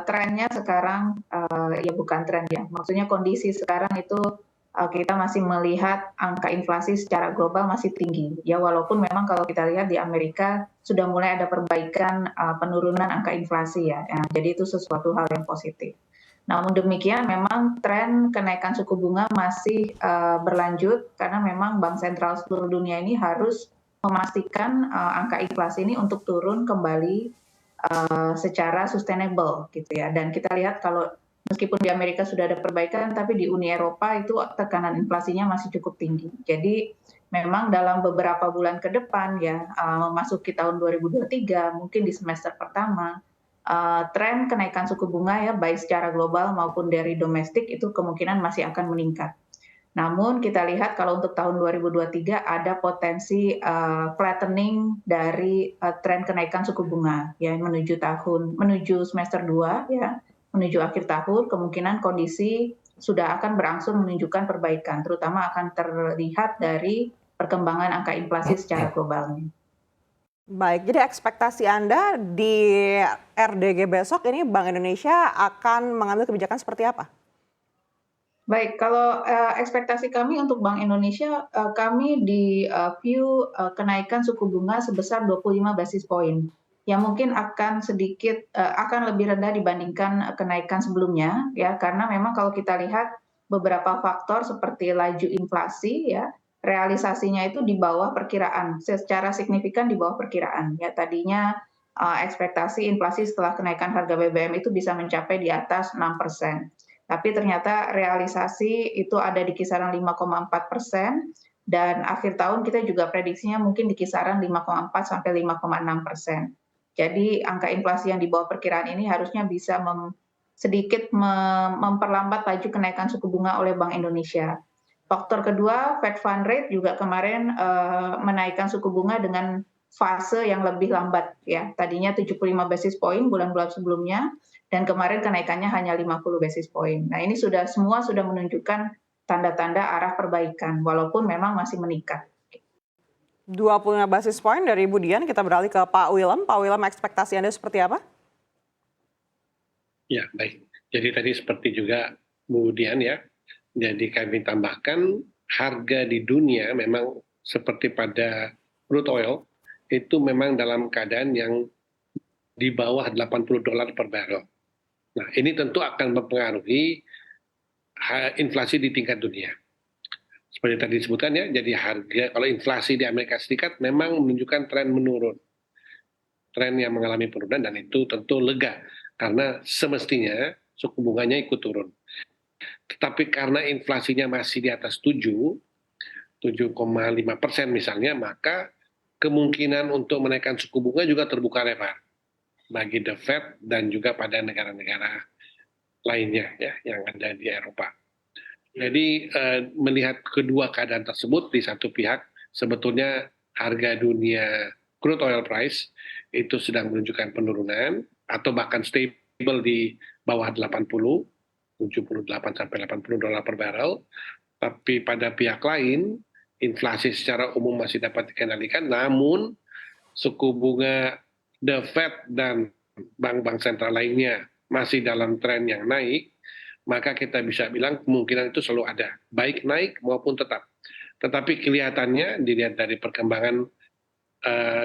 trennya sekarang, ya bukan tren ya, maksudnya kondisi sekarang itu, kita masih melihat angka inflasi secara global masih tinggi. Ya walaupun memang kalau kita lihat di Amerika sudah mulai ada perbaikan, penurunan angka inflasi ya, jadi itu sesuatu hal yang positif. Namun demikian memang tren kenaikan suku bunga masih, berlanjut karena memang bank sentral seluruh dunia ini harus memastikan, angka inflasi ini untuk turun kembali, secara sustainable gitu ya. Dan kita lihat kalau meskipun di Amerika sudah ada perbaikan, tapi di Uni Eropa itu tekanan inflasinya masih cukup tinggi. Jadi memang dalam beberapa bulan ke depan ya, memasuki tahun 2023 mungkin di semester pertama, tren kenaikan suku bunga ya baik secara global maupun dari domestik itu kemungkinan masih akan meningkat. Namun kita lihat kalau untuk tahun 2023 ada potensi, flattening dari, tren kenaikan suku bunga ya menuju semester 2 ya, menuju akhir tahun kemungkinan kondisi sudah akan berangsur menunjukkan perbaikan, terutama akan terlihat dari perkembangan angka inflasi secara globalnya. Baik, jadi ekspektasi Anda di RDG besok ini Bank Indonesia akan mengambil kebijakan seperti apa? Baik, kalau, ekspektasi kami untuk Bank Indonesia, kami di, view, kenaikan suku bunga sebesar 25 basis point, yang mungkin akan sedikit, akan lebih rendah dibandingkan, kenaikan sebelumnya ya, karena memang kalau kita lihat beberapa faktor seperti laju inflasi ya, realisasinya itu di bawah perkiraan, secara signifikan di bawah perkiraan. Ya tadinya, ekspektasi inflasi setelah kenaikan harga BBM itu bisa mencapai di atas 6%. Tapi ternyata realisasi itu ada di kisaran 5,4% dan akhir tahun kita juga prediksinya mungkin di kisaran 5,4 sampai 5,6%. Jadi angka inflasi yang di bawah perkiraan ini harusnya bisa sedikit memperlambat laju kenaikan suku bunga oleh Bank Indonesia. Faktor kedua, Fed Fund Rate juga kemarin menaikkan suku bunga dengan fase yang lebih lambat ya. Tadinya 75 basis point bulan-bulan sebelumnya, dan kemarin kenaikannya hanya 50 basis point. Nah ini semua sudah menunjukkan tanda-tanda arah perbaikan, walaupun memang masih meningkat. 25 basis point dari Bu Dian, kita beralih ke Pak Willem. Pak Willem, ekspektasi Anda seperti apa? Ya, baik. Jadi tadi seperti juga Bu Dian ya, jadi kami tambahkan harga di dunia memang seperti pada crude oil, itu memang dalam keadaan yang di bawah $80 per barrel. Nah, ini tentu akan mempengaruhi inflasi di tingkat dunia. Seperti tadi disebutkan ya, jadi harga kalau inflasi di Amerika Serikat memang menunjukkan tren menurun. Tren yang mengalami penurunan dan itu tentu lega karena semestinya suku bunganya ikut turun. Tetapi karena inflasinya masih di atas 7,5% misalnya, maka kemungkinan untuk menaikkan suku bunga juga terbuka lebar bagi The Fed dan juga pada negara-negara lainnya ya yang ada di Eropa. Jadi melihat kedua keadaan tersebut, di satu pihak sebetulnya harga dunia crude oil price itu sedang menunjukkan penurunan atau bahkan stable di bawah 80, 78 sampai $80 per barrel. Tapi pada pihak lain, inflasi secara umum masih dapat dikendalikan, namun suku bunga The Fed dan bank-bank sentral lainnya masih dalam tren yang naik, maka kita bisa bilang kemungkinan itu selalu ada, baik naik maupun tetap. Tetapi kelihatannya dilihat dari perkembangan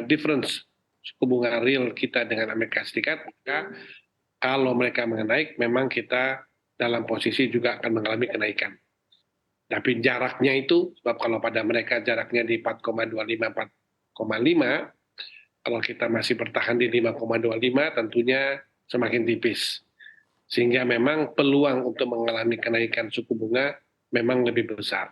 difference suku bunga real kita dengan Amerika Serikat, maka kalau mereka menaik, memang kita dalam posisi juga akan mengalami kenaikan. Tapi jaraknya itu, sebab kalau pada mereka jaraknya di 4,25, 4,5, kalau kita masih bertahan di 5,25 tentunya semakin tipis. Sehingga memang peluang untuk mengalami kenaikan suku bunga memang lebih besar.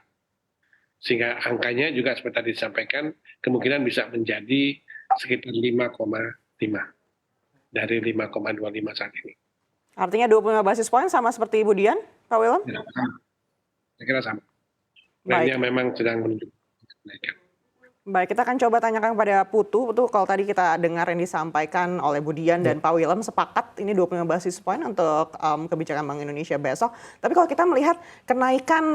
Sehingga angkanya juga seperti tadi disampaikan, kemungkinan bisa menjadi sekitar 5,5 dari 5,25 saat ini. Artinya 25 basis point sama seperti Ibu Dian, Pak Willem? Ya, saya kira sama. Trennya memang sedang menunjukkan kenaikan. Baik, kita akan coba tanyakan kepada Putu. Putu, kalau tadi kita dengar yang disampaikan oleh Budian dan Pak Willem sepakat ini 25 basis point untuk kebijakan Bank Indonesia besok. Tapi kalau kita melihat kenaikan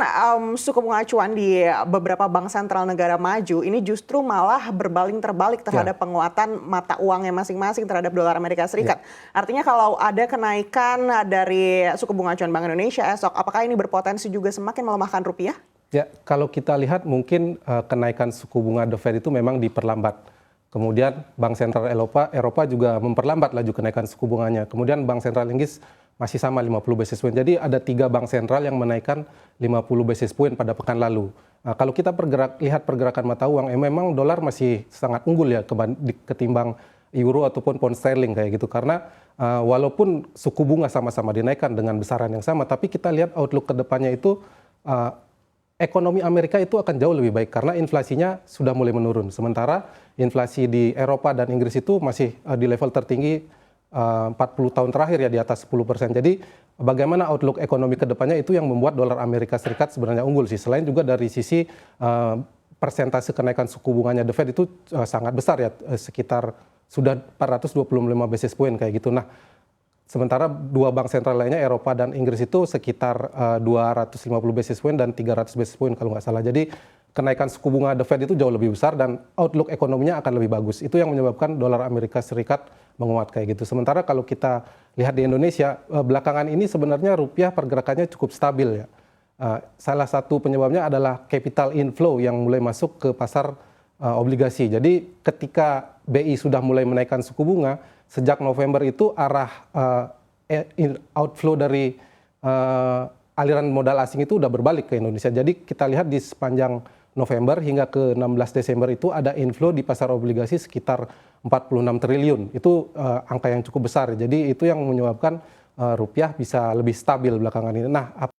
suku bunga acuan di beberapa bank sentral negara maju, ini justru malah terbalik terhadap penguatan mata uangnya masing-masing terhadap dolar Amerika Serikat. Artinya kalau ada kenaikan dari suku bunga acuan Bank Indonesia esok, apakah ini berpotensi juga semakin melemahkan rupiah? Ya, kalau kita lihat mungkin kenaikan suku bunga The Fed itu memang diperlambat. Kemudian Bank Sentral Eropa juga memperlambat laju kenaikan suku bunganya. Kemudian Bank Sentral Inggris masih sama 50 basis point. Jadi ada 3 bank sentral yang menaikkan 50 basis point pada pekan lalu. Kalau kita lihat pergerakan mata uang, memang dolar masih sangat unggul ya ketimbang euro ataupun pound sterling kayak gitu. Karena walaupun suku bunga sama-sama dinaikkan dengan besaran yang sama, tapi kita lihat outlook ke depannya itu ekonomi Amerika itu akan jauh lebih baik karena inflasinya sudah mulai menurun. Sementara inflasi di Eropa dan Inggris itu masih di level tertinggi 40 tahun terakhir ya, di atas 10%. Jadi bagaimana outlook ekonomi ke depannya itu yang membuat dolar Amerika Serikat sebenarnya unggul sih. Selain juga dari sisi persentase kenaikan suku bunganya The Fed itu sangat besar ya, sekitar sudah 425 basis point kayak gitu. Nah, sementara 2 bank sentral lainnya Eropa dan Inggris itu sekitar 250 basis point dan 300 basis point kalau nggak salah. Jadi kenaikan suku bunga The Fed itu jauh lebih besar dan outlook ekonominya akan lebih bagus. Itu yang menyebabkan dolar Amerika Serikat menguat kayak gitu. Sementara kalau kita lihat di Indonesia, belakangan ini sebenarnya rupiah pergerakannya cukup stabil ya. Salah satu penyebabnya adalah capital inflow yang mulai masuk ke pasar obligasi. Jadi ketika BI sudah mulai menaikkan suku bunga, sejak November itu arah outflow dari aliran modal asing itu udah berbalik ke Indonesia. Jadi kita lihat di sepanjang November hingga ke 16 Desember itu ada inflow di pasar obligasi sekitar 46 triliun. Itu angka yang cukup besar. Jadi itu yang menyebabkan rupiah bisa lebih stabil belakangan ini. Nah,